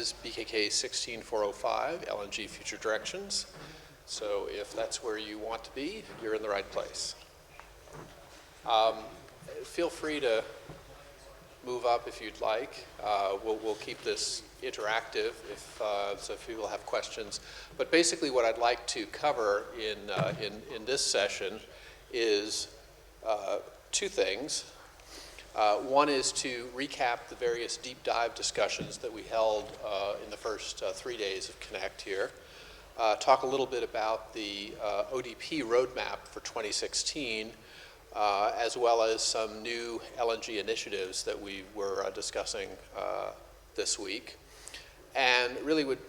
is BKK16-405, LNG Future Directions. So if that's where you want to be, you're in the right place. Feel free to move up if you'd like. We'll keep this interactive so if people have questions. But basically what I'd like to cover in this session is two things. One is to recap the various deep dive discussions that we held in the first 3 days of Connect here. Talk a little bit about the Odp Roadmap for 2016, as well as some new LNG initiatives that we were discussing this week. And really would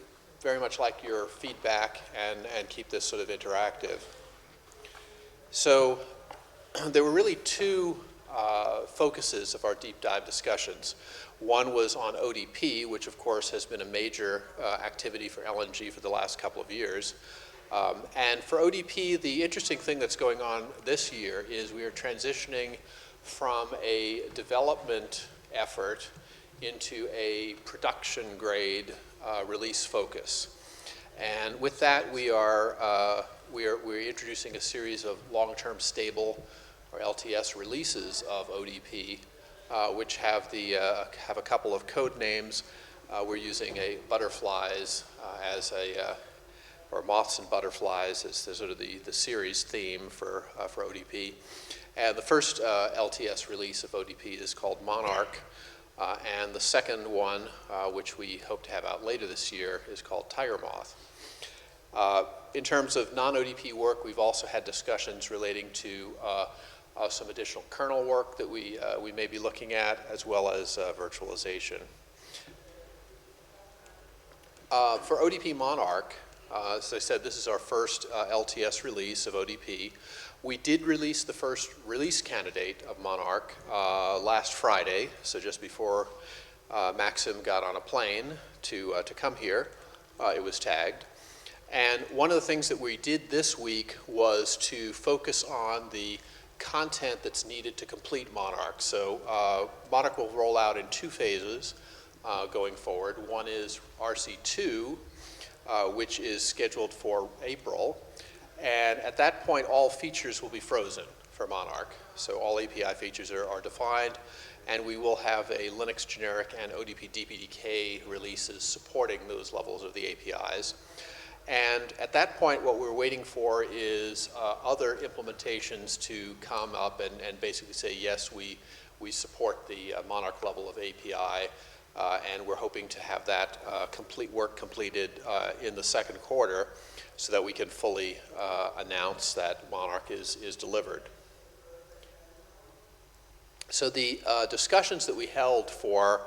very much like your feedback and keep this sort of interactive. So there were really two focuses of our deep dive discussions. One was on ODP, which of course has been a major activity for LNG for the last couple of years. And for ODP, the interesting thing that's going on this year is we are transitioning from a development effort into a production grade release focus. And with that, we're introducing a series of long-term stable or LTS releases of ODP, which have a couple of code names. We're using a butterflies or moths and butterflies as sort of the series theme for ODP. And the first LTS release of ODP is called Monarch, and the second one, which we hope to have out later this year, is called Tiger Moth. In terms of non-ODP work, we've also had discussions relating to some additional kernel work that we may be looking at, as well as virtualization. For ODP Monarch, as I said, this is our first LTS release of ODP. We did release the first release candidate of Monarch last Friday, so just before Maxim got on a plane to come here. It was tagged. And one of the things that we did this week was to focus on the content that's needed to complete Monarch. So Monarch will roll out in two phases going forward. One is RC2, which is scheduled for April. And at that point, all features will be frozen for Monarch. So all API features are defined, and we will have a Linux generic and ODP DPDK releases supporting those levels of the APIs. And at that point, what we're waiting for is other implementations to come up and basically say, yes, we support the Monarch level of API, and we're hoping to have that work completed in the second quarter so that we can fully announce that Monarch is delivered. So the discussions that we held for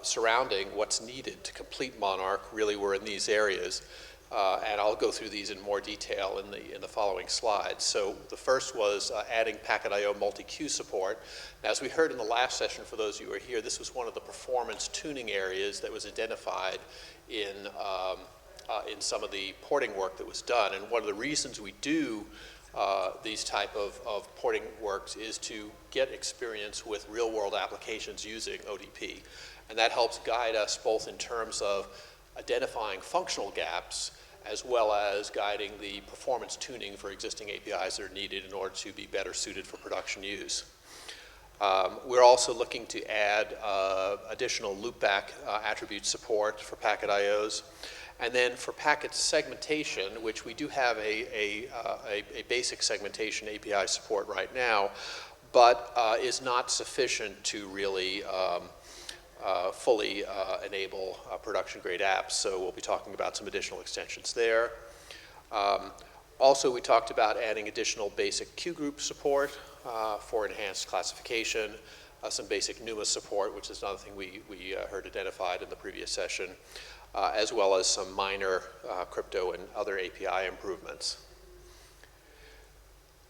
surrounding what's needed to complete Monarch really were in these areas. And I'll go through these in more detail in the following slides. So the first was adding Packet.io multi-queue support. Now, as we heard in the last session, for those of you who were here, this was one of the performance tuning areas that was identified in some of the porting work that was done. And one of the reasons we do these type of porting works is to get experience with real-world applications using ODP. And that helps guide us both in terms of identifying functional gaps as well as guiding the performance tuning for existing APIs that are needed in order to be better suited for production use. We're also looking to add additional loopback attribute support for Packet.ios. And then for packet segmentation, which we do have a basic segmentation API support right now, but is not sufficient to really fully enable production-grade apps. So we'll be talking about some additional extensions there. Also, we talked about adding additional basic queue group support for enhanced classification, some basic Numa support, which is another thing we heard identified in the previous session, as well as some minor crypto and other API improvements.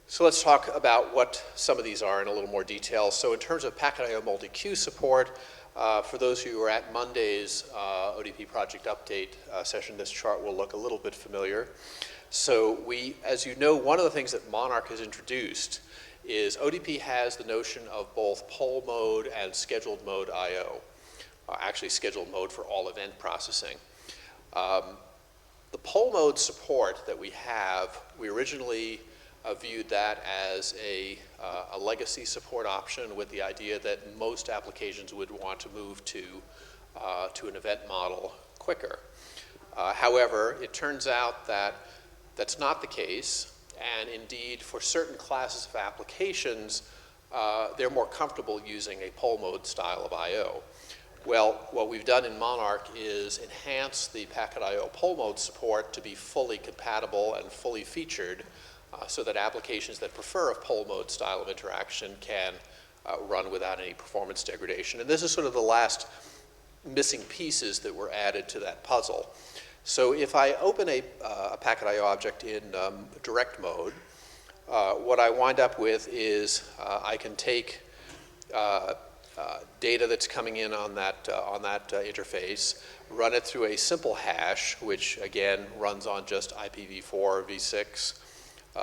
So let's talk about what some of these are in a little more detail. So in terms of Packet.io multi-queue support, for those of you who were at Monday's ODP project update session, this chart will look a little bit familiar. So as you know, one of the things that Monarch has introduced is ODP has the notion of both poll mode and scheduled mode I/O. actually scheduled mode for all event processing. The poll mode support that we have, we originally viewed that as a legacy support option with the idea that most applications would want to move to an event model quicker. However, it turns out that that's not the case, and indeed for certain classes of applications, they're more comfortable using a poll mode style of I/O. Well, what we've done in Monarch is enhance the packet I/O poll mode support to be fully compatible and fully featured so that applications that prefer a poll mode style of interaction can run without any performance degradation. And this is sort of the last missing pieces that were added to that puzzle. So if I open a packet I/O object in direct mode, what I wind up with is I can take data that's coming in on that interface, run it through a simple hash, which again runs on just IPv4, v6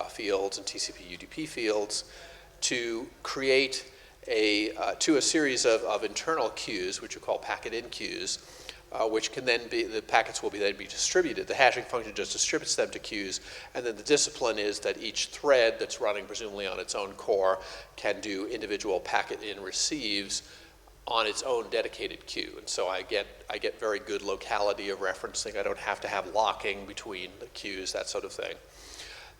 fields and TCP UDP fields, to create a series of internal queues, which are called packet in queues, which can then be, the packets will then be distributed. The hashing function just distributes them to queues, and then the discipline is that each thread that's running presumably on its own core can do individual packet in receives on its own dedicated queue. And so I get very good locality of referencing. I don't have to have locking between the queues, that sort of thing.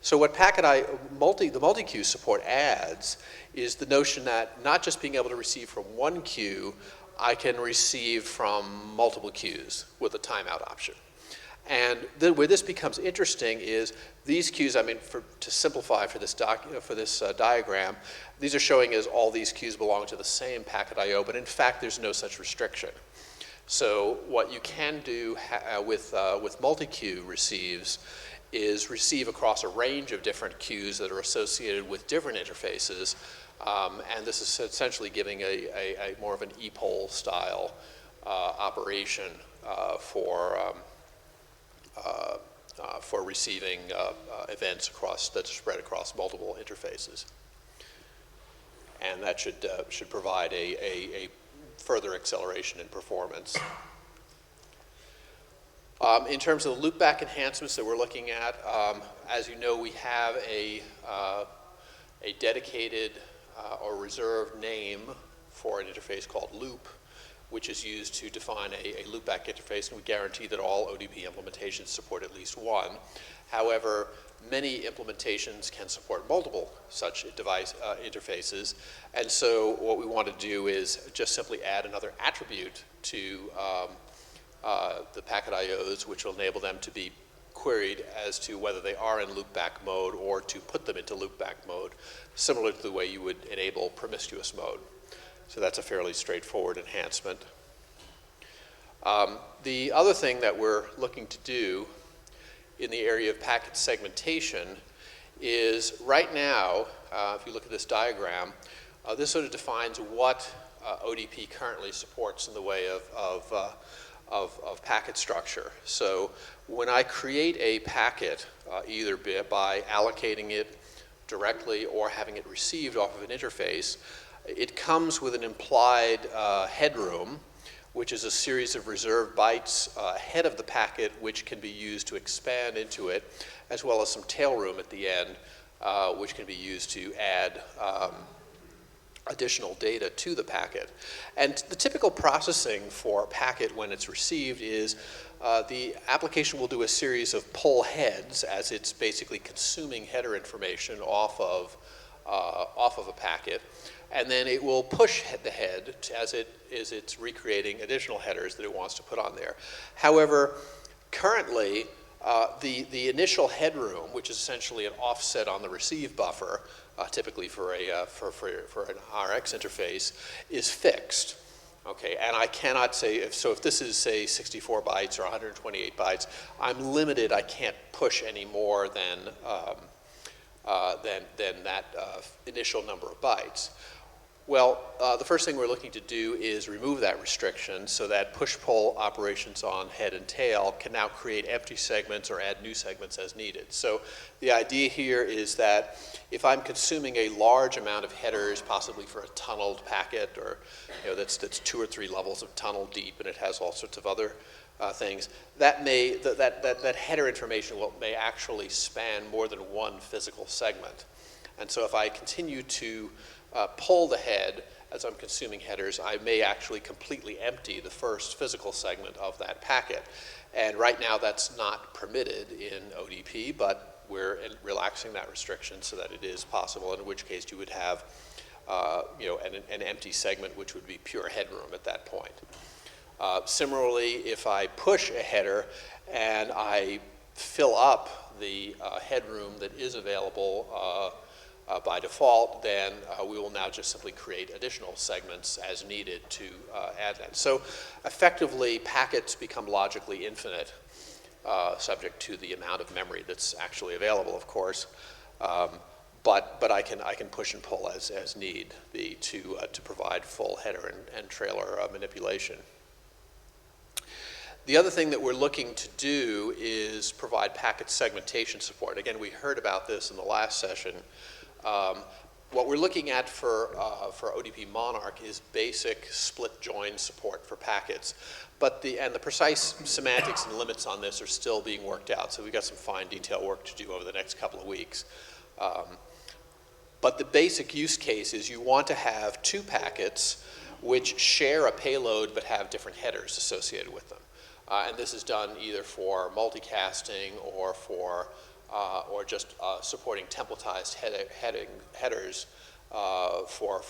So what the multi-queue support adds is the notion that not just being able to receive from one queue, I can receive from multiple queues with a timeout option. And where this becomes interesting is these queues, I mean, to simplify for this diagram, these are showing as all these queues belong to the same packet I/O, but in fact there's no such restriction. So what you can do with multi-queue receives is receive across a range of different queues that are associated with different interfaces. And this is essentially giving a more of an ePoll style operation for receiving events that spread across multiple interfaces. And that should provide a further acceleration in performance. In terms of the loopback enhancements that we're looking at, as you know, we have a dedicated or reserved name for an interface called loop, which is used to define a loopback interface, and we guarantee that all ODP implementations support at least one. However, many implementations can support multiple such device interfaces, and so what we want to do is just simply add another attribute to the packet IOs, which will enable them to be queried as to whether they are in loopback mode or to put them into loopback mode, similar to the way you would enable promiscuous mode. So that's a fairly straightforward enhancement. The other thing that we're looking to do in the area of packet segmentation is right now, if you look at this diagram, this sort of defines what ODP currently supports in the way of packet structure. So when I create a packet, either by allocating it directly or having it received off of an interface, it comes with an implied headroom, which is a series of reserved bytes ahead of the packet, which can be used to expand into it, as well as some tail room at the end, which can be used to add additional data to the packet. And the typical processing for a packet when it's received is the application will do a series of pull heads as it's basically consuming header information off of a packet, and then it will push the head as it's recreating additional headers that it wants to put on there. However, currently, the initial headroom, which is essentially an offset on the receive buffer, typically for an RX interface, is fixed. Okay, and I cannot say, if this is, say, 64 bytes or 128 bytes, I'm limited. I can't push any more than that initial number of bytes. Well, the first thing we're looking to do is remove that restriction so that push-pull operations on head and tail can now create empty segments or add new segments as needed. So the idea here is that if I'm consuming a large amount of headers, possibly for a tunneled packet, or that's 2 or 3 levels of tunnel deep, and it has all sorts of other things, that header information may actually span more than one physical segment. And so if I continue to pull the head as I'm consuming headers, I may actually completely empty the first physical segment of that packet. And right now that's not permitted in ODP, but we're relaxing that restriction so that it is possible, in which case you would have an empty segment, which would be pure headroom at that point. Similarly, if I push a header and I fill up the headroom that is available by default, then we will now just simply create additional segments as needed to add that. So effectively, packets become logically infinite, subject to the amount of memory that's actually available, of course. But I can push and pull as need be to provide full header and trailer manipulation. The other thing that we're looking to do is provide packet segmentation support. Again, we heard about this in the last session. What we're looking at for ODP Monarch is basic split join support for packets. But the precise semantics and limits on this are still being worked out, so we've got some fine detail work to do over the next couple of weeks. But the basic use case is you want to have 2 packets which share a payload but have different headers associated with them. And this is done either for multicasting or for just supporting templatized headers for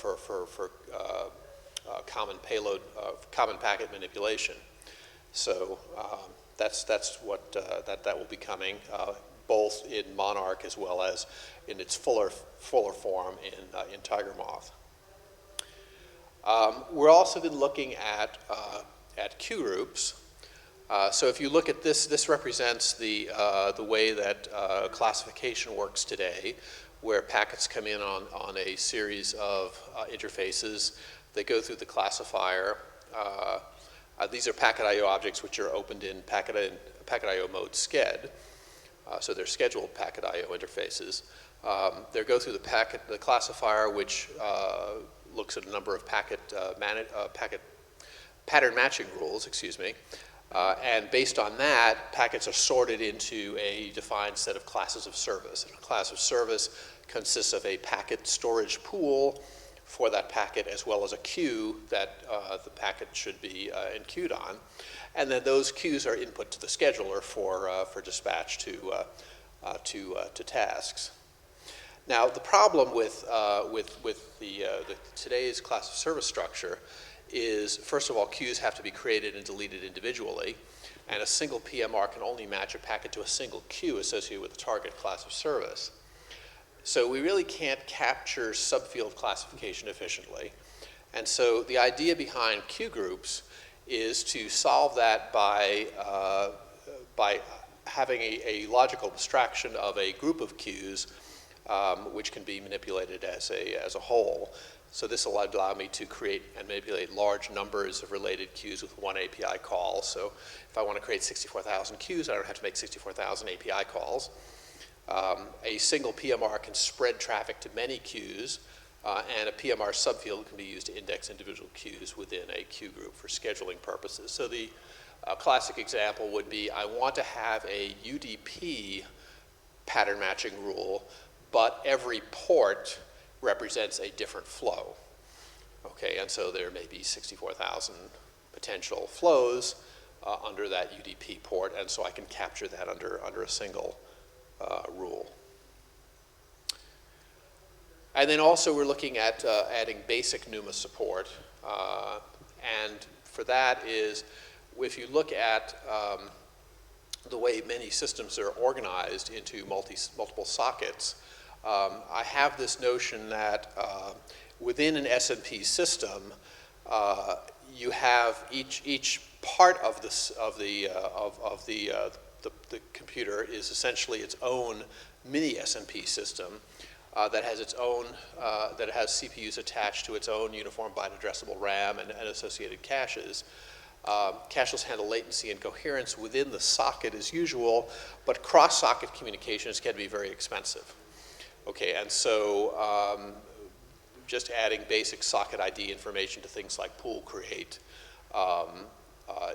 common payload, common packet manipulation. So that's what that will be coming, both in Monarch as well as in its fuller form in TigerMoth. We're also been looking at queue groups. So if you look at this, this represents the way that classification works today, where packets come in on a series of interfaces. They go through the classifier. These are packet I/O objects which are opened in packet I/O mode sched. So they're scheduled packet I/O interfaces. They go through the classifier, which looks at a number of pattern matching rules, excuse me. And based on that, packets are sorted into a defined set of classes of service. And a class of service consists of a packet storage pool for that packet, as well as a queue that the packet should be enqueued on. And then those queues are input to the scheduler for dispatch to tasks. Now, the problem with today's class of service structure is, first of all, queues have to be created and deleted individually, and a single PMR can only match a packet to a single queue associated with the target class of service. So we really can't capture subfield classification efficiently. And so the idea behind queue groups is to solve that by having a logical abstraction of a group of queues which can be manipulated as a whole. So this will allow me to create and manipulate large numbers of related queues with one API call. So if I want to create 64,000 queues, I don't have to make 64,000 API calls. A single PMR can spread traffic to many queues, and a PMR subfield can be used to index individual queues within a queue group for scheduling purposes. So the classic example would be, I want to have a UDP pattern matching rule, but every port represents a different flow. Okay, and so there may be 64,000 potential flows under that UDP port, and so I can capture that under a single rule. And then also we're looking at adding basic Numa support, and for that is, if you look at the way many systems are organized into multiple sockets, I have this notion that within an S&P system, you have each part of the computer is essentially its own mini S&P system, that has its own, that has CPUs attached to its own uniform byte addressable RAM and associated caches. Caches handle latency and coherence within the socket as usual, but cross-socket communications can be very expensive. Okay, and so just adding basic socket ID information to things like pool create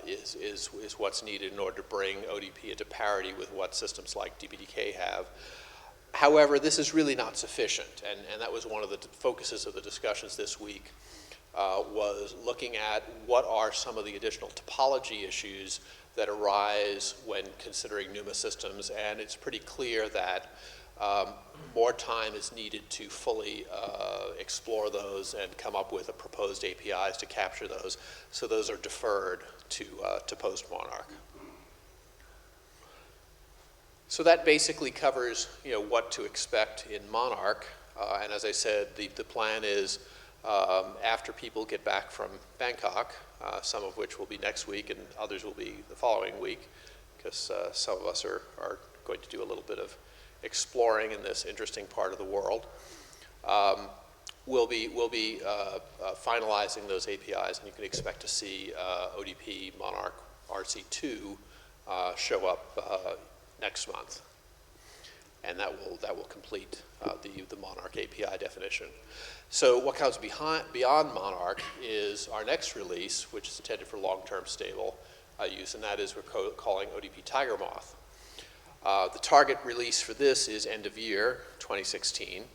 is what's needed in order to bring ODP into parity with what systems like DPDK have. However, this is really not sufficient, and that was one of the focuses of the discussions this week, was looking at what are some of the additional topology issues that arise when considering Numa systems, and it's pretty clear that more time is needed to fully explore those and come up with proposed APIs to capture those, so those are deferred to post-Monarch. So that basically covers, what to expect in Monarch, and as I said, the plan is after people get back from Bangkok, some of which will be next week and others will be the following week, because some of us are going to do a little bit of exploring in this interesting part of the world. We'll be finalizing those APIs, and you can expect to see ODP Monarch RC2 show up next month, and that will complete the Monarch API definition. So what comes beyond Monarch is our next release, which is intended for long-term stable use, and that is we're calling ODP Tiger Moth. The target release for this is end of year 2016,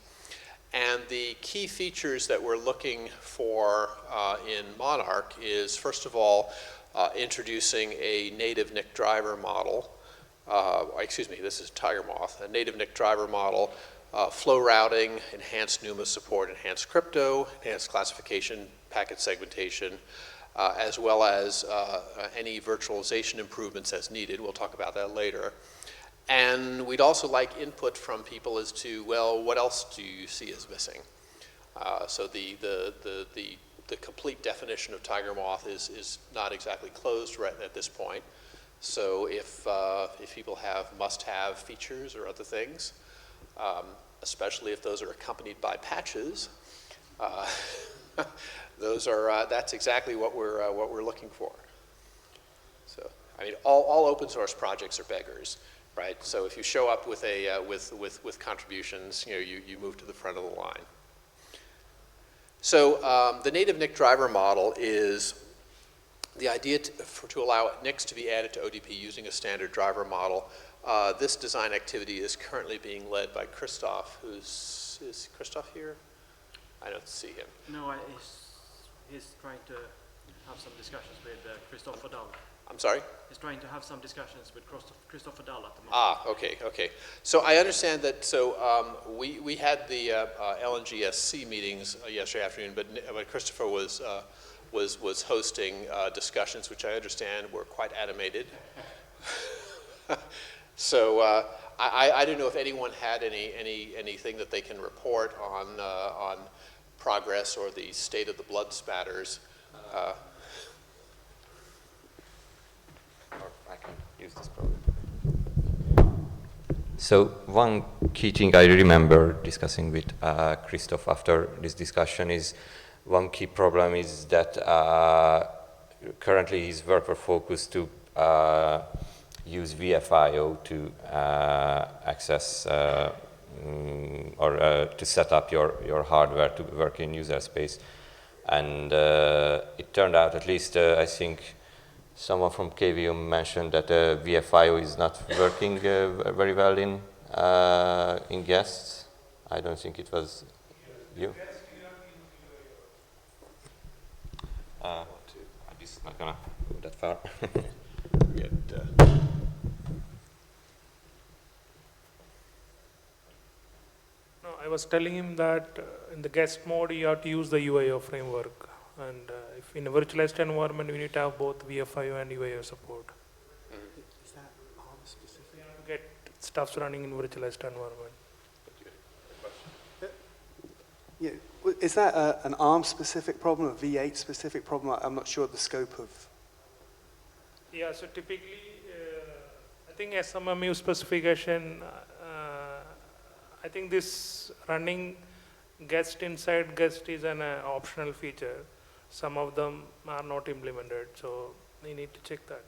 and the key features that we're looking for in Monarch is, first of all, introducing a native NIC driver model. Excuse me, this is Tiger Moth, a native NIC driver model, flow routing, enhanced Numa support, enhanced crypto, enhanced classification, packet segmentation, as well as any virtualization improvements as needed. We'll talk about that later. And we'd also like input from people as to, well, what else do you see as missing? So the complete definition of Tiger Moth is not exactly closed right at this point. So if people have must-have features or other things, especially if those are accompanied by patches, that's exactly what we're looking for. So I mean, all open source projects are beggars, right? So if you show up with with contributions, you move to the front of the line. So the native NIC driver model is the idea to allow NICs to be added to ODP using a standard driver model. This design activity is currently being led by Christoph, is Christoph here? I don't see him. No, he's trying to have some discussions with Christopher Dahl. I'm sorry? He's trying to have some discussions with Christopher Dahl at the moment. Ah, okay. So I understand that, we had the LNG-SC meetings yesterday afternoon, but Christopher was hosting discussions, which I understand were quite animated. So I don't know if anyone had anything that they can report on progress or the state of the blood spatters. Or I can use this problem. So one key thing I remember discussing with Christoph after this discussion is one key problem is that currently his work were focused to use VFIO to access or to set up your hardware to work in user space. And it turned out, at least I think someone from KVM mentioned that VFIO is not working very well in guests. I don't think it was you. I'm just not gonna go that far. No, I was telling him that in the guest mode you have to use the UIO framework, and if in a virtualized environment we need to have both VFIO and UIO support. Is that ARM specific? To get stuffs running in virtualized environment. Yeah, is that an ARM specific problem, a V8 specific problem? I'm not sure the scope of. Yeah, so typically, I think SMMU specification, I think this running guest inside guest is an optional feature. Some of them are not implemented, so you need to check that.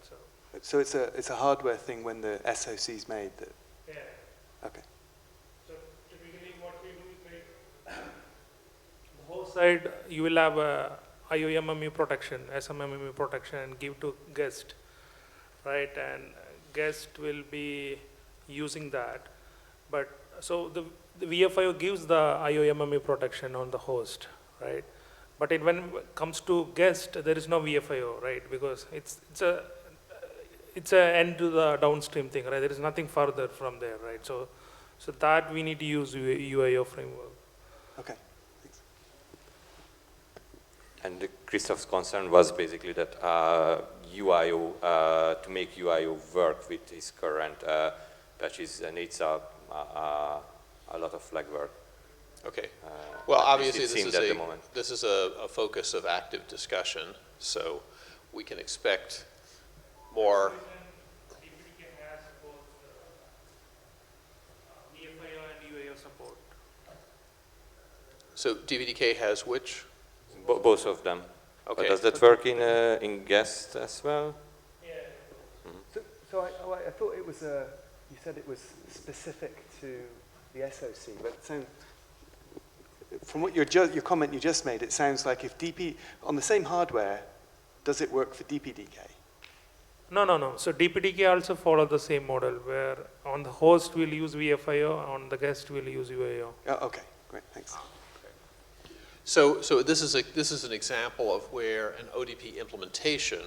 So it's a hardware thing when the SOC is made. That, Yeah. okay. So typically what we do is like, the host side, you will have a IOMMU protection, SMMMU protection, and give to guest, right? And guest will be using that. But so the VFIO gives the IOMMU protection on the host, right? But when it comes to guest, there is no VFIO, right? Because it's a end to the downstream thing, right? There is nothing further from there, right? So that we need to use UIO framework. Okay. Thanks. And Christoph's concern was basically that UIO, to make UIO work with his current patches, needs a lot of legwork. Okay. Well, at least obviously, it seems at the moment. this is a focus of active discussion, so we can expect more. DPDK has both VFIO and UIO support. So DVDK has which? Both of them. Okay. But does that work in guest as well? Yeah. So I thought it was you said it was specific to the SOC, but it sounds, from what your comment you just made, it sounds like if on the same hardware, does it work for DPDK? No. So DPDK also follow the same model where on the host we'll use VFIO, on the guest we'll use UIO. Oh, okay, great, thanks. So this is an example of where an ODP implementation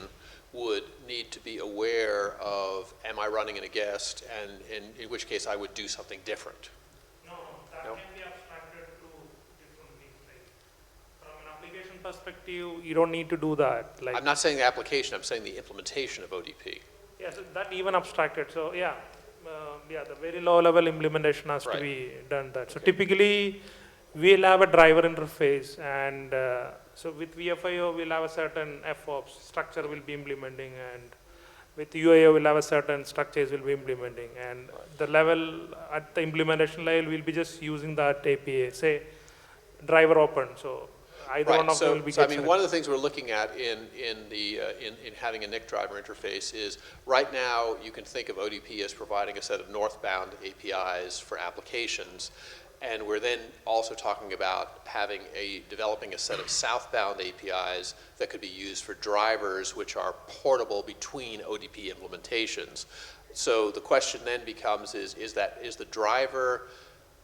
would need to be aware of, am I running in a guest, and in which case I would do something different. No, that No? can be abstracted to different things. Like from an application perspective, you don't need to do that. Like I'm not saying the application, I'm saying the implementation of ODP. yeah, so that even abstracted. So yeah, the very low level implementation has to Right. be done that. So typically, we'll have a driver interface, and so with VFIO, we'll have a certain FOPS structure will be implementing, and with UIO, we'll have a certain structures will be implementing, and the level at the implementation level, we'll be just using that API, say driver open. So either one of them will be. So I mean, one of the things we're looking at in having a NIC driver interface is right now you can think of ODP as providing a set of northbound APIs for applications. And we're then also talking about developing a set of southbound APIs that could be used for drivers which are portable between ODP implementations. So the question then becomes is the driver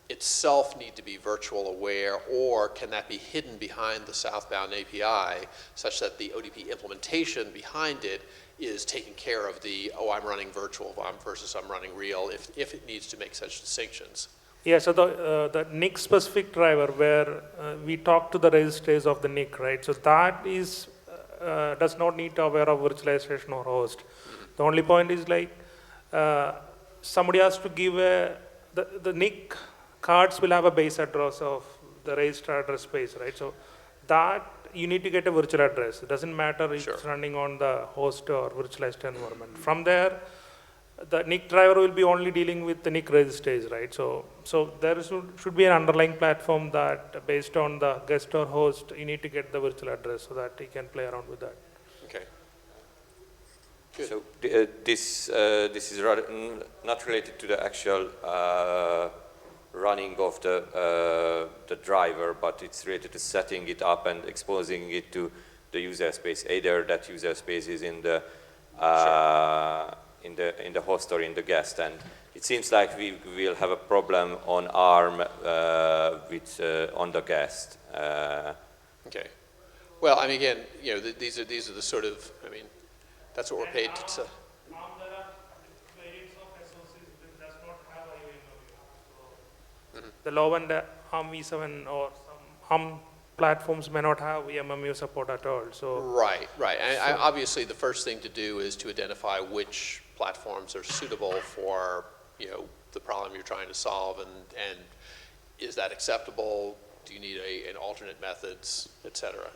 itself need to be virtual aware, or can that be hidden behind the southbound API such that the ODP implementation behind it is taking care of I'm running virtual versus I'm running real if it needs to make such distinctions. Yeah, so the NIC specific driver where we talk to the registers of the NIC, right? So that is does not need to aware of virtualization or host. The only point is like somebody has to give the NIC cards will have a base address of the register address space, right? So that you need to get a virtual address. It doesn't matter if it's running on the host or virtualized environment. From there, the NIC driver will be only dealing with the NIC registers, right? So there should be an underlying platform that based on the guest or host, you need to get the virtual address so that you can play around with that. Okay. Good. So this is rather not related to the actual running of the driver, but it's related to setting it up and exposing it to the user space. Either that user space is in the in the host or in the guest, and it seems like we will have a problem on ARM on the guest. Okay. Well, I mean, again, these are the sort of, I mean, that's what we're paid to. There are variants of SOCs that does not have IOMMU. So the low end ARM v7 or some ARM platforms may not have EMMU support at all. So Right. And obviously, the first thing to do is to identify which platforms are suitable for, the problem you're trying to solve, and is that acceptable? Do you need an alternate methods, et cetera?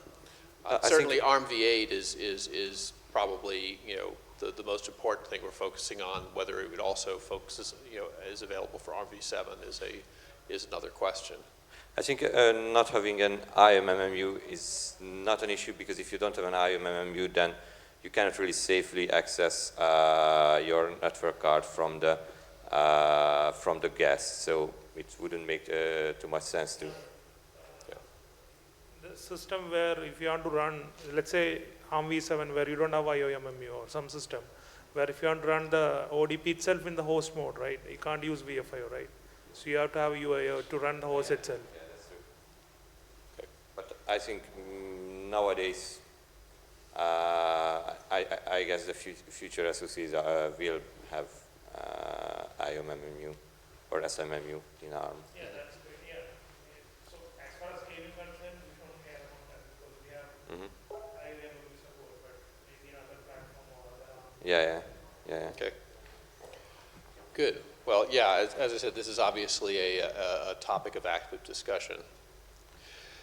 Certainly, ARM v8 is probably, the most important thing we're focusing on. Whether it would also focus, is available for ARM v7 is another question. I think not having an IOMMU is not an issue, because if you don't have an IOMMU, then you cannot really safely access your network card from the guest. So it wouldn't make too much sense to. The system where if you want to run, let's say ARM v7 where you don't have IOMMU or some system, where if you want to run the ODP itself in the host mode, right, you can't use VFIO, right? So you have to have UIO to run the host itself. Yeah, that's true. Okay. But I think nowadays, I guess the future SoCs will have IOMMU or SMMU in ARM. Yeah, that's great. Yeah. So as far as scaling concerned, we don't care about that because we have IOMMU support, but maybe another platform or other. Yeah. Okay. Good. Well, yeah, as I said, this is obviously a topic of active discussion.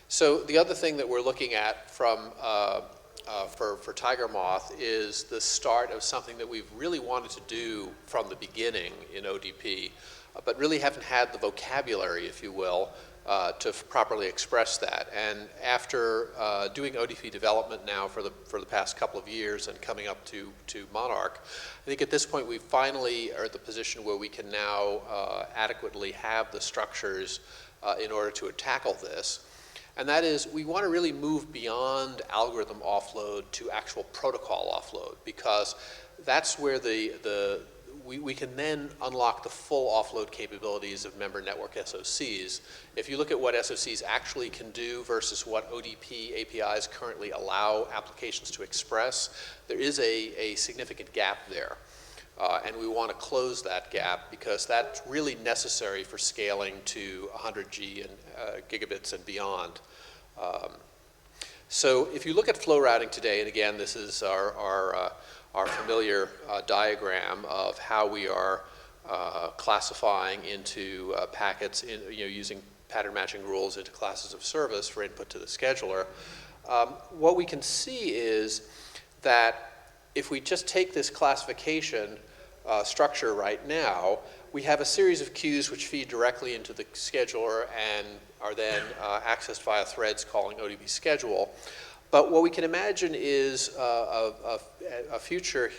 So the other thing that we're looking at from for Tiger Moth is the start of something that we've really wanted to do from the beginning in ODP, but really haven't had the vocabulary, if you will, to properly express that. And after doing ODP development now for the past couple of years and coming up to Monarch, I think at this point we finally are at the position where we can now adequately have the structures in order to tackle this. And that is, we want to really move beyond algorithm offload to actual protocol offload, because that's where we can then unlock the full offload capabilities of member network SoCs. If you look at what SoCs actually can do versus what ODP APIs currently allow applications to express, there is a significant gap there. And we want to close that gap because that's really necessary for scaling to 100G and gigabits and beyond. So if you look at flow routing today, and again, this is our familiar diagram of how we are classifying into packets, using pattern matching rules into classes of service for input to the scheduler. What we can see is that if we just take this classification structure right now, we have a series of queues which feed directly into the scheduler and are then accessed via threads calling ODP schedule. But what we can imagine is a future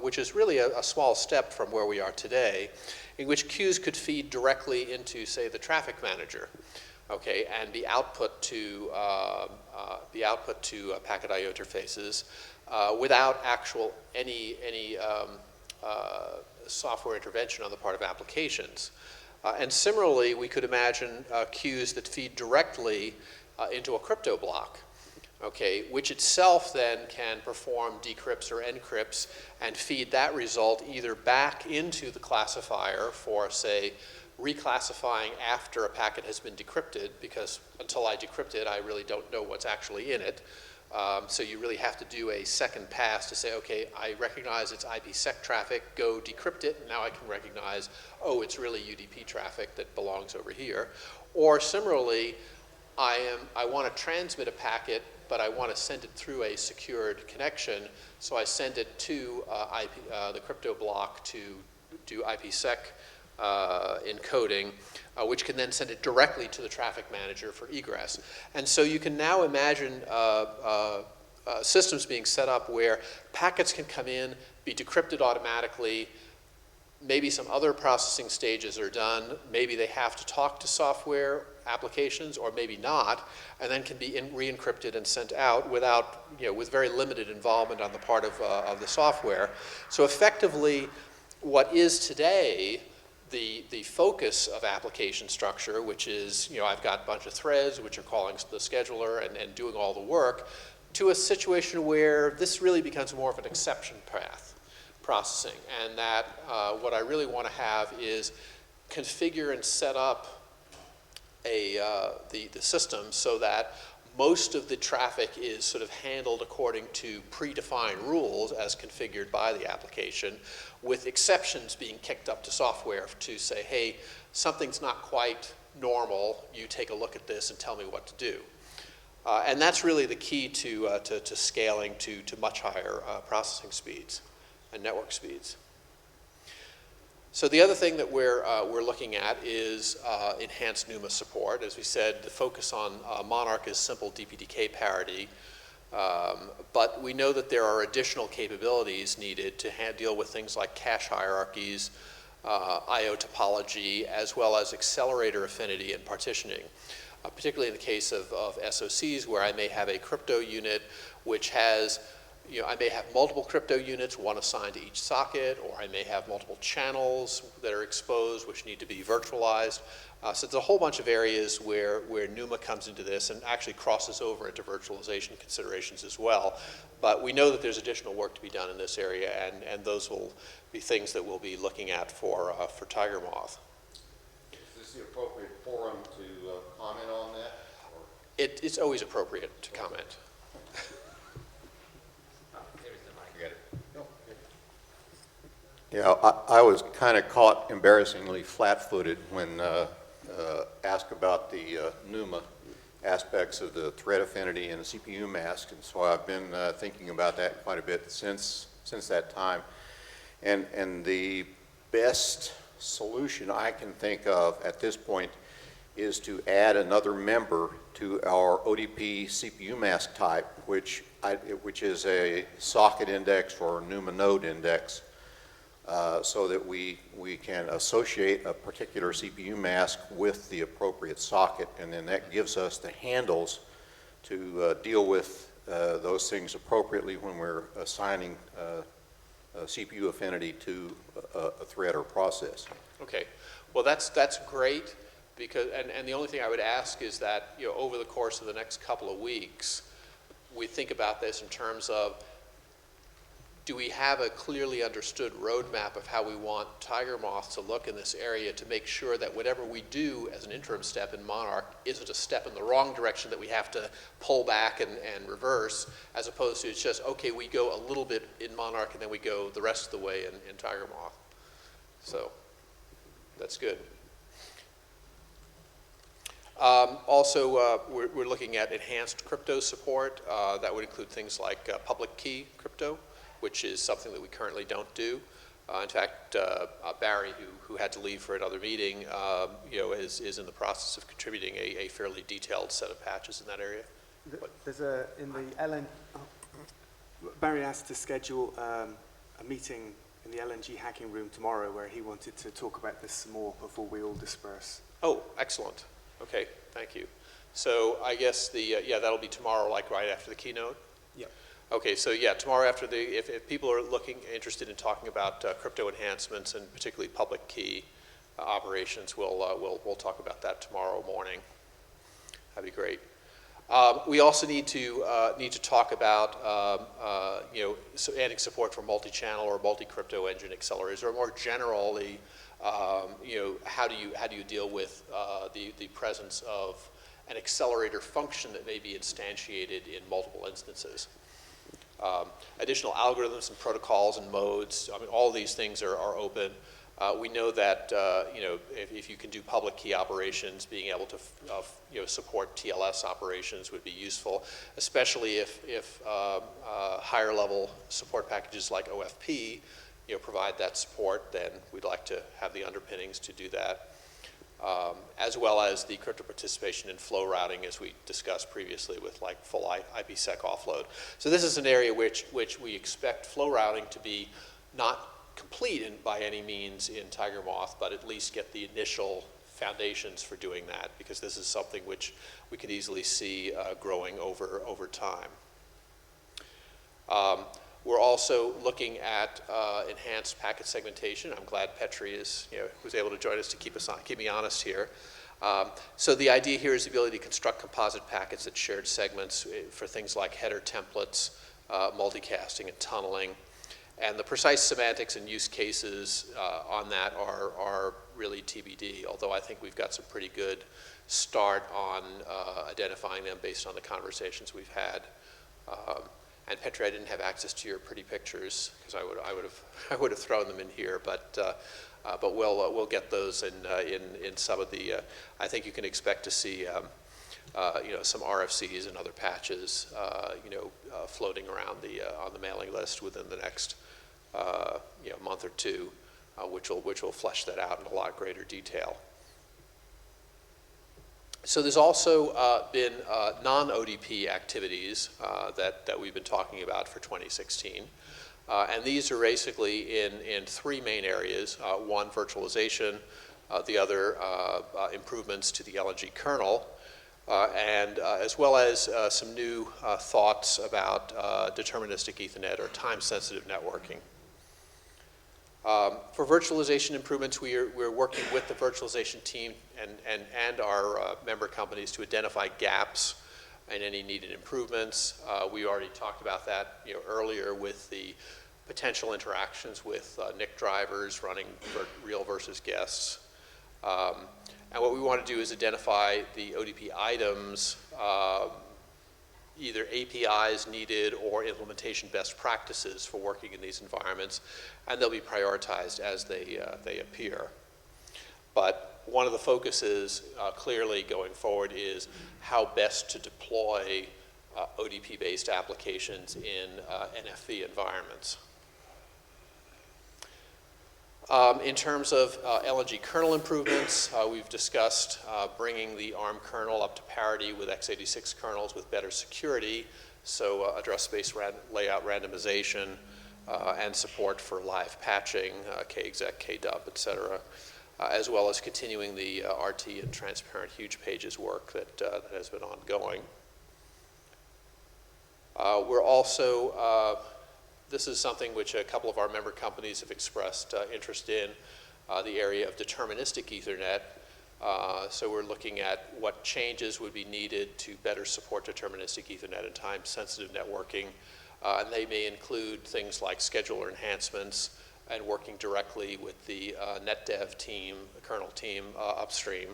which is really a small step from where we are today, in which queues could feed directly into, say, the traffic manager, okay, and be output to packet I/O interfaces without any software intervention on the part of applications. And similarly, we could imagine queues that feed directly into a crypto block, okay, which itself then can perform decrypts or encrypts and feed that result either back into the classifier for, say, reclassifying after a packet has been decrypted, because until I decrypt it, I really don't know what's actually in it. So you really have to do a second pass to say, okay, I recognize it's IPsec traffic, go decrypt it, and now I can recognize, oh, it's really UDP traffic that belongs over here. Or similarly, I want to transmit a packet, but I want to send it through a secured connection, so I send it to the crypto block to do IPsec encoding, which can then send it directly to the traffic manager for egress. And so you can now imagine systems being set up where packets can come in, be decrypted automatically, maybe some other processing stages are done, maybe they have to talk to software applications, or maybe not, and then can be re-encrypted and sent out without, with very limited involvement on the part of the software. So effectively, what is today the focus of application structure, which is, I've got a bunch of threads which are calling the scheduler and doing all the work, to a situation where this really becomes more of an exception path processing. And that what I really want to have is configure and set up the system so that most of the traffic is sort of handled according to predefined rules as configured by the application, with exceptions being kicked up to software to say, hey, something's not quite normal, you take a look at this and tell me what to do. And that's really the key to scaling to much higher processing speeds and network speeds. So the other thing that we're looking at is enhanced Numa support. As we said, the focus on Monarch is simple DPDK parity, but we know that there are additional capabilities needed to deal with things like cache hierarchies, I/O topology, as well as accelerator affinity and partitioning. Particularly in the case of SoCs, where I may have a crypto unit which has, I may have multiple crypto units, one assigned to each socket, or I may have multiple channels that are exposed which need to be virtualized. So there's a whole bunch of areas where Numa comes into this and actually crosses over into virtualization considerations as well. But we know that there's additional work to be done in this area, and those will be things that we'll be looking at for Tiger Moth. Is this the appropriate forum to comment on that? Or? It's always appropriate to comment. Yeah, I was kind of caught embarrassingly flat-footed when asked about the Numa aspects of the thread affinity and the CPU mask, and so I've been thinking about that quite a bit since that time. And the best solution I can think of at this point is to add another member to our ODP CPU mask type, which is a socket index or Numa node index, so that we can associate a particular CPU mask with the appropriate socket, and then that gives us the handles to deal with those things appropriately when we're assigning CPU affinity to a thread or process. Okay, well that's great, because and the only thing I would ask is that over the course of the next couple of weeks, we think about this in terms of, do we have a clearly understood roadmap of how we want Tiger Moth to look in this area to make sure that whatever we do as an interim step in Monarch isn't a step in the wrong direction that we have to pull back and reverse, as opposed to it's just, okay, we go a little bit in Monarch and then we go the rest of the way in Tiger Moth. So that's good. Also, we're looking at enhanced crypto support. That would include things like public key crypto, which is something that we currently don't do. In fact, Barry, who had to leave for another meeting, is in the process of contributing a fairly detailed set of patches in that area. There's in the Barry asked to schedule a meeting in the LNG hacking room tomorrow where he wanted to talk about this some more before we all disperse. Oh, excellent. Okay, thank you. So I guess that'll be tomorrow, like right after the keynote? Yep. Okay, so yeah, tomorrow after if people are interested in talking about crypto enhancements and particularly public key operations, we'll talk about that tomorrow morning. That'd be great. We also need to talk about adding support for multi-channel or multi-crypto engine accelerators, or more generally, how do you deal with the presence of an accelerator function that may be instantiated in multiple instances. Additional algorithms and protocols and modes, I mean, all these things are open. We know that if you can do public key operations, being able to support TLS operations would be useful, especially if higher level support packages like OFP provide that support. Then we'd like to have the underpinnings to do that, as well as the crypto participation in flow routing, as we discussed previously with like full IPsec offload. So this is an area which we expect flow routing to be not complete by any means in Tiger Moth, but at least get the initial foundations for doing that, because this is something which we could easily see growing over time. We're also looking at enhanced packet segmentation. I'm glad Petri was able to join us to keep me honest here. So the idea here is the ability to construct composite packets at shared segments for things like header templates, multicasting, and tunneling. And the precise semantics and use cases on that are really TBD, although I think we've got some pretty good start on identifying them based on the conversations we've had. And Petri, I didn't have access to your pretty pictures because I would have thrown them in here, but we'll get those in some of the. I think you can expect to see some RFCs and other patches floating around on the mailing list within the next month or two. which will flesh that out in a lot greater detail. So there's also been non-ODP activities that we've been talking about for 2016. And these are basically in three main areas. One, virtualization, the other, improvements to the LNG kernel, and as well as some new thoughts about deterministic Ethernet or time-sensitive networking. For virtualization improvements, we're working with the virtualization team and our member companies to identify gaps and any needed improvements. We already talked about that earlier with the potential interactions with NIC drivers running real versus guests. And what we want to do is identify the ODP items, either APIs needed or implementation best practices for working in these environments, and they'll be prioritized as they appear. But one of the focuses clearly going forward is how best to deploy ODP-based applications in NFV environments. In terms of LNG kernel improvements, we've discussed bringing the ARM kernel up to parity with x86 kernels with better security, so address space layout randomization and support for live patching, kexec, kdub, et cetera, as well as continuing the RT and transparent huge pages work that has been ongoing. We're also this is something which a couple of our member companies have expressed interest in, the area of deterministic Ethernet. So we're looking at what changes would be needed to better support deterministic Ethernet and time-sensitive networking. And they may include things like scheduler enhancements and working directly with the NetDev team, the kernel team upstream.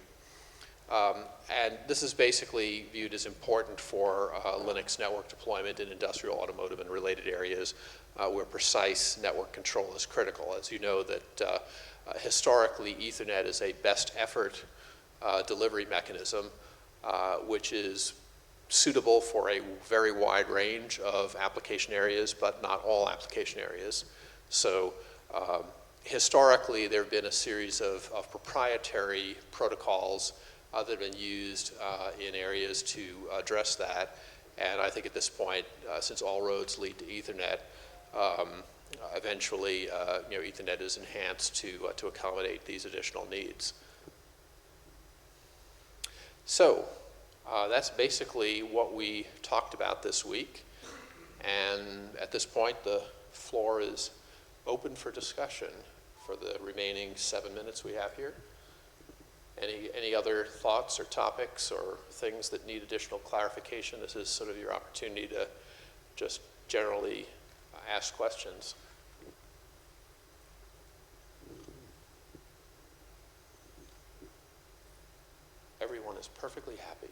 And this is basically viewed as important for Linux network deployment in industrial, automotive, and related areas where precise network control is critical. As you know, that historically Ethernet is a best effort delivery mechanism, which is suitable for a very wide range of application areas, but not all application areas. So historically, there have been a series of proprietary protocols that have been used in areas to address that. And I think at this point, since all roads lead to Ethernet, eventually Ethernet is enhanced to accommodate these additional needs. So that's basically what we talked about this week. And at this point, the floor is open for discussion for the remaining 7 minutes we have here. Any other thoughts or topics or things that need additional clarification? This is sort of your opportunity to just generally ask questions. Everyone is perfectly happy.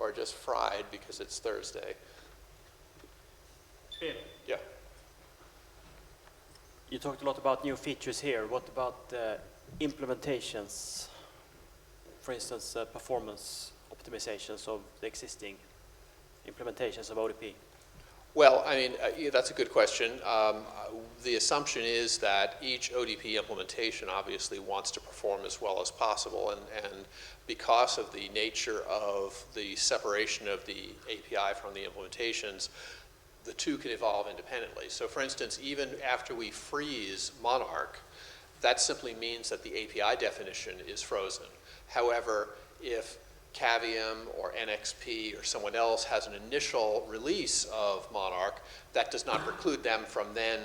or just fried because it's Thursday. Bill, Yeah. you talked a lot about new features here. What about implementations? For instance, performance optimizations of the existing implementations of ODP? Well, I mean, yeah, that's a good question. The assumption is that each ODP implementation obviously wants to perform as well as possible, and because of the nature of the separation of the API from the implementations, the two can evolve independently. So for instance, even after we freeze Monarch, that simply means that the API definition is frozen. However, if Cavium or NXP or someone else has an initial release of Monarch, that does not preclude them from then,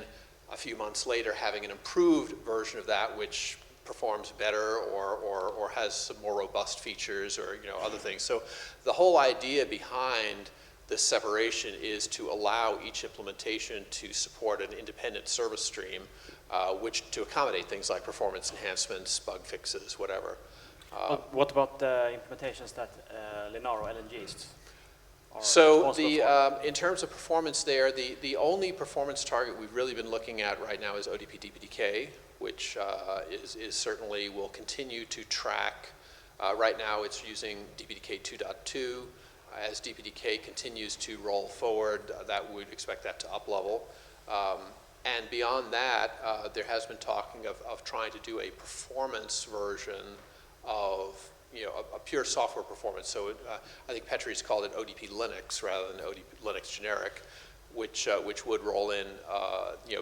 a few months later, having an improved version of that which performs better or has some more robust features or other things. So the whole idea behind this separation is to allow each implementation to support an independent service stream, which to accommodate things like performance enhancements, bug fixes, whatever. What about the implementations that Linaro LNGs are So responsible for? in terms of performance there, the only performance target we've really been looking at right now is ODP DPDK, which is certainly will continue to track. Right now it's using DPDK 2.2. As DPDK continues to roll forward, that we'd expect that to up level. And beyond that, there has been talking of trying to do a performance version of, a pure software performance. So I think Petri's called it ODP Linux rather than ODP Linux generic, which would roll in,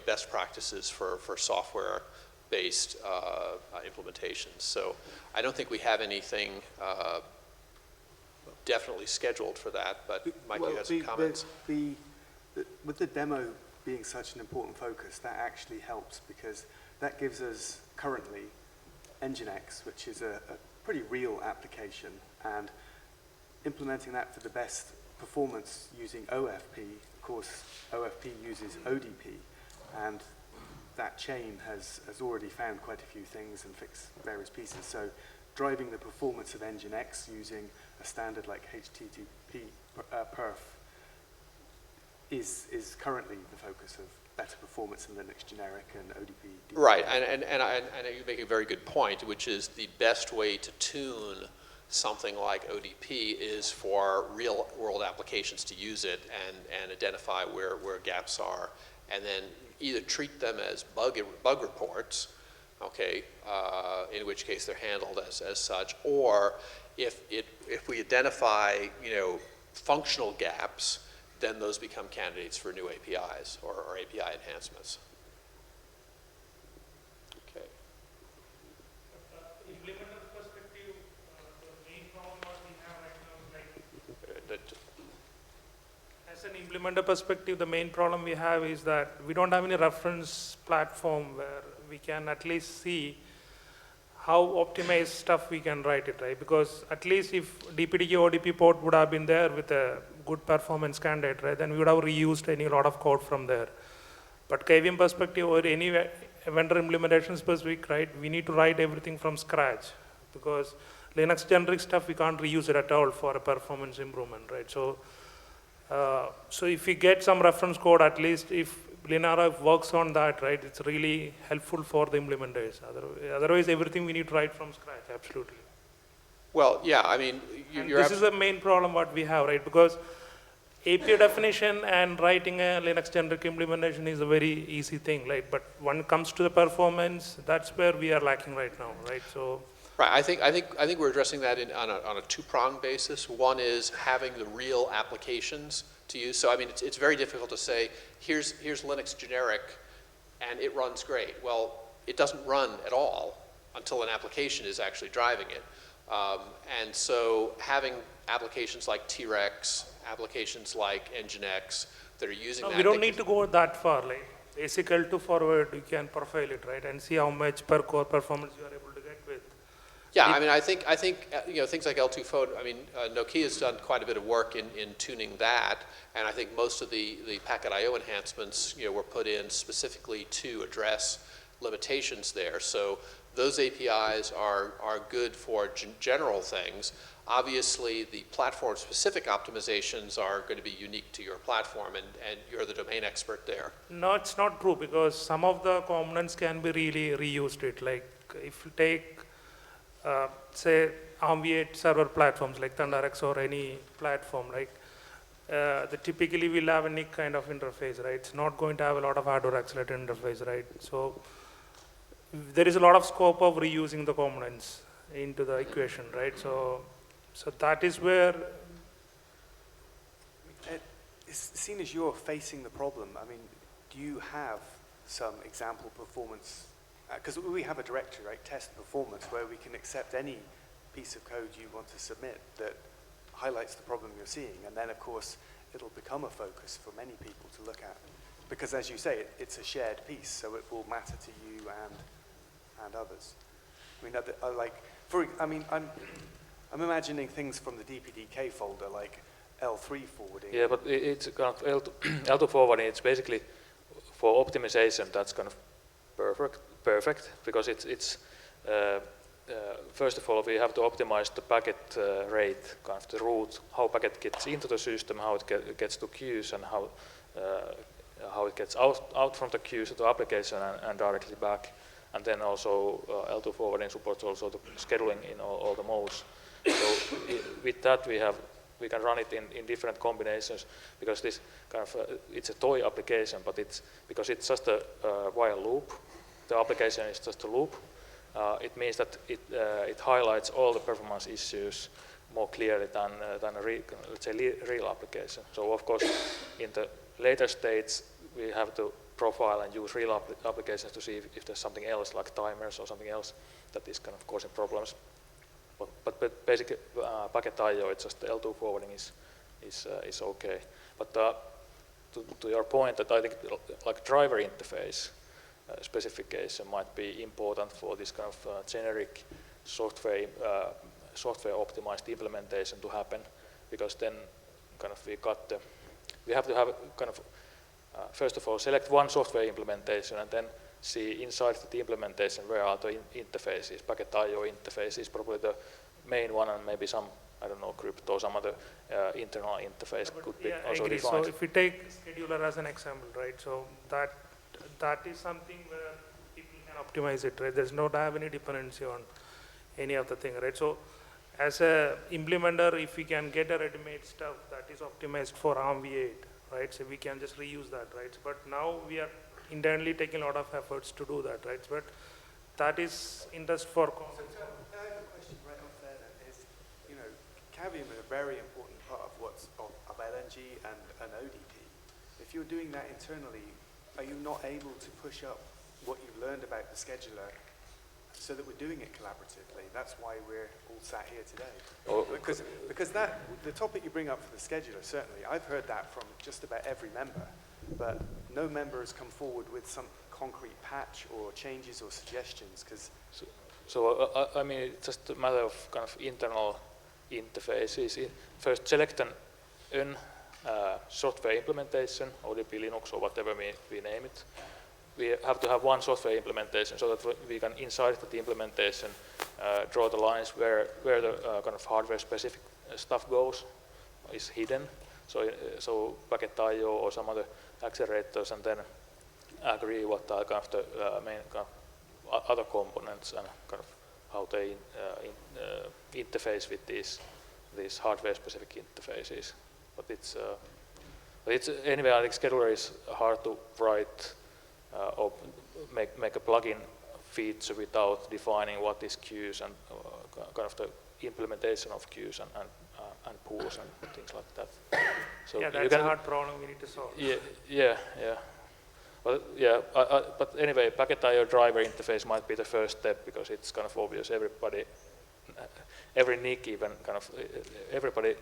best practices for software-based implementations. So I don't think we have anything definitely scheduled for that, but Mike, you have some comments? With the demo being such an important focus, that actually helps because that gives us currently Nginx, which is a pretty real application, and implementing that for the best performance using OFP. Of course, OFP uses ODP, and that chain has already found quite a few things and fixed various pieces. So driving the performance of Nginx using a standard like HTTP perf is currently the focus of better performance in Linux generic and ODP. Right, and you make a very good point, which is the best way to tune something like ODP is for real world applications to use it and identify where gaps are, and then either treat them as bug reports, okay, in which case they're handled as such, or if we identify, functional gaps, then those become candidates for new APIs or API enhancements. Okay. Implementer perspective, the main problem what we have right now is as an implementer perspective, the main problem we have is that we don't have any reference platform where we can at least see how optimized stuff we can write it, right? Because at least if DPDK ODP port would have been there with a good performance candidate, right, then we would have reused a lot of code from there. But KVM perspective or any vendor implementation specific, right, we need to write everything from scratch because Linux generic stuff, we can't reuse it at all for a performance improvement, right? So, so if we get some reference code, at least if Linaro works on that, right, it's really helpful for the implementers. Otherwise, everything we need to write from scratch, absolutely. Well, yeah, I mean, this is the main problem what we have, right? Because API definition and writing a Linux generic implementation is a very easy thing, right? But when it comes to the performance, that's where we are lacking right now, right? So. Right, I think we're addressing that on a two-pronged basis. One is having the real applications to use. So I mean, it's very difficult to say, here's Linux generic, and it runs great. Well, it doesn't run at all until an application is actually driving it. And so having applications like T-Rex, applications like Nginx that are using that. We don't need to go that far. Like ASIC-L2 forward, you can profile it, right, and see how much per core performance you are able to get with. Yeah, I mean, I think things like L2 Forward. I mean, Nokia has done quite a bit of work in tuning that, and I think most of the packet I/O enhancements were put in specifically to address limitations there. So those APIs are good for general things. Obviously, the platform-specific optimizations are going to be unique to your platform, and you're the domain expert there. No, it's not true because some of the components can be really reused. It like if you take, say, ARM-V8 server platforms like ThunderX or any platform, right? Typically will have a NIC kind of interface, right? It's not going to have a lot of hardware accelerated interface, right? So there is a lot of scope of reusing the components into the equation, right? So that is where. Seeing as you're facing the problem, I mean, do you have some example performance? Because we have a directory, right, test performance, where we can accept any piece of code you want to submit that highlights the problem you're seeing, and then of course it'll become a focus for many people to look at. Because as you say, it's a shared piece, so it will matter to you and others. I mean, I'm imagining things from the DPDK folder like L3 forwarding. Yeah, but it's kind of L2 forwarding. It's basically for optimization. That's kind of perfect because it's first of all we have to optimize the packet rate, kind of the route, how packet gets into the system, how it gets to queues, and how it gets out from the queues to the application and directly back. And then also L2 forwarding supports also the scheduling in all the modes. So with that we have we can run it in different combinations, because this kind of it's a toy application, but because it's just a while loop. The application is just a loop. It means that it highlights all the performance issues more clearly than a let's say real application. So of course, in the later states, we have to profile and use real applications to see if there's something else, like timers or something else, that is kind of causing problems. But basically, packet I/O, it's just the L2 forwarding is okay. But to your point, that I think like driver interface specification might be important for this kind of generic software optimized implementation to happen, because then kind of we have to have kind of first of all select one software implementation and then see inside the implementation where are the interfaces. Packet I/O interface is probably the main one, and maybe some, I don't know, crypto or some other internal interface could be also I agree. defined. So if we take scheduler as an example, right? So that is something where people can optimize it, right? There's not have any dependency on any of the thing, right? So as a implementer, if we can get a ready-made stuff that is optimized for ARM v8, right? So we can just reuse that, right? But now we are internally taking a lot of efforts to do that, right? But that is interest for concepts. I have a question right off there then is, you know, Cavium is a very important part of of LNG and ODP. If you're doing that internally, are you not able to push up what you've learned about the scheduler so that we're doing it collaboratively? That's why we're all sat here today. Because the topic you bring up for the scheduler, certainly, I've heard that from just about every member, but no member has come forward with some concrete patch or changes or suggestions. So I mean, it's just a matter of kind of internal interfaces. First, select an software implementation, ODP Linux or whatever we name it. We have to have one software implementation so that we can, inside the implementation, draw the lines where the kind of hardware-specific stuff goes, is hidden. So packet I/O or some other accelerators, and then agree what are kind of the main kind of other components and kind of how they interface with these hardware-specific interfaces. But it's anyway, I think scheduler is hard to write or make a plugin feature without defining what is queues and kind of the implementation of queues and pools and things like that. So yeah, that's a hard problem we need to solve. Yeah. But yeah, but anyway, packet I/O driver interface might be the first step, because it's kind of obvious. Every NIC even kind of everybody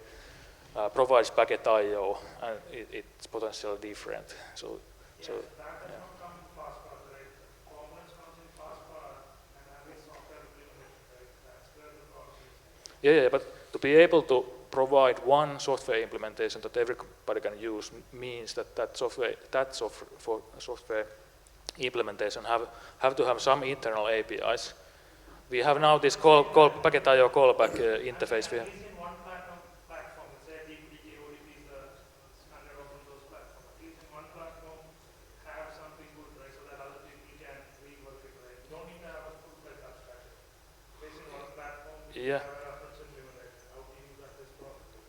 provides packet I/O, and it's potentially different. So yeah. Yeah, but to be able to provide one software implementation that everybody can use means that software implementation have to have some internal APIs. We have now this call packet I/O callback interface. At least in one platform, let's say BKK ODP is the standard open source platform. At least in one platform, have something good, right? So that other people can rework it, right? You don't need to have a full-fledged abstraction. Based in one platform, you Yeah. have a reference implementation. How to use that this properly,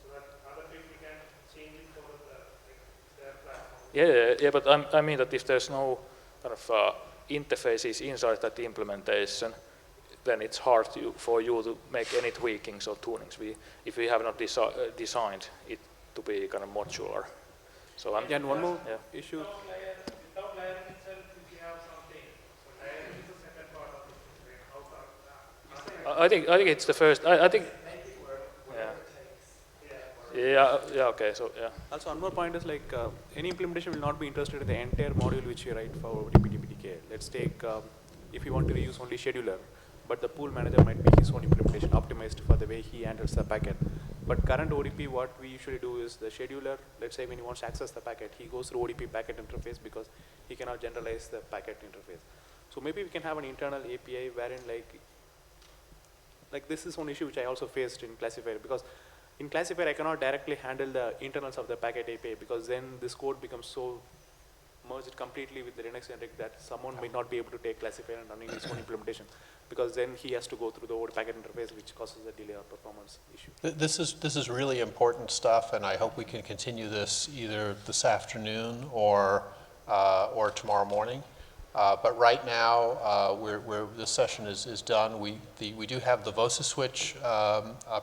so that other people can change it for their platform. Yeah, but I mean that if there's no kind of interfaces inside that implementation, then it's hard for you to make any tweakings or tunings. If we have not designed it to be kind of modular. So and one more issue. Without layering itself, if you have something, so layering is the second part of it. How far? I think it's the first. I think. Yeah. Okay. So yeah. Also, one more point is like any implementation will not be interested in the entire module which you write for ODP. Let's take if you want to use only scheduler, but the pool manager might be his own implementation optimized for the way he handles the packet. But current ODP, what we usually do is the scheduler, let's say when he wants to access the packet, he goes through ODP packet interface because he cannot generalize the packet interface. So maybe we can have an internal API wherein like this is one issue which I also faced in classifier, because in classifier I cannot directly handle the internals of the packet API, because then this code becomes so merged completely with the Linux generic that someone may not be able to take classifier and running his own implementation. because then he has to go through the old packet interface, which causes a delay or performance issue. This is really important stuff, and I hope we can continue this either this afternoon or tomorrow morning. But right now, this session is done. We do have the VOSA switch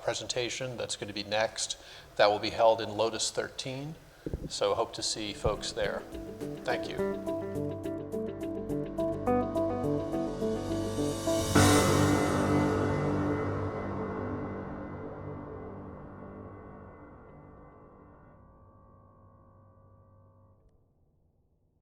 presentation that's going to be next. That will be held in Lotus 13. So hope to see folks there. Thank you.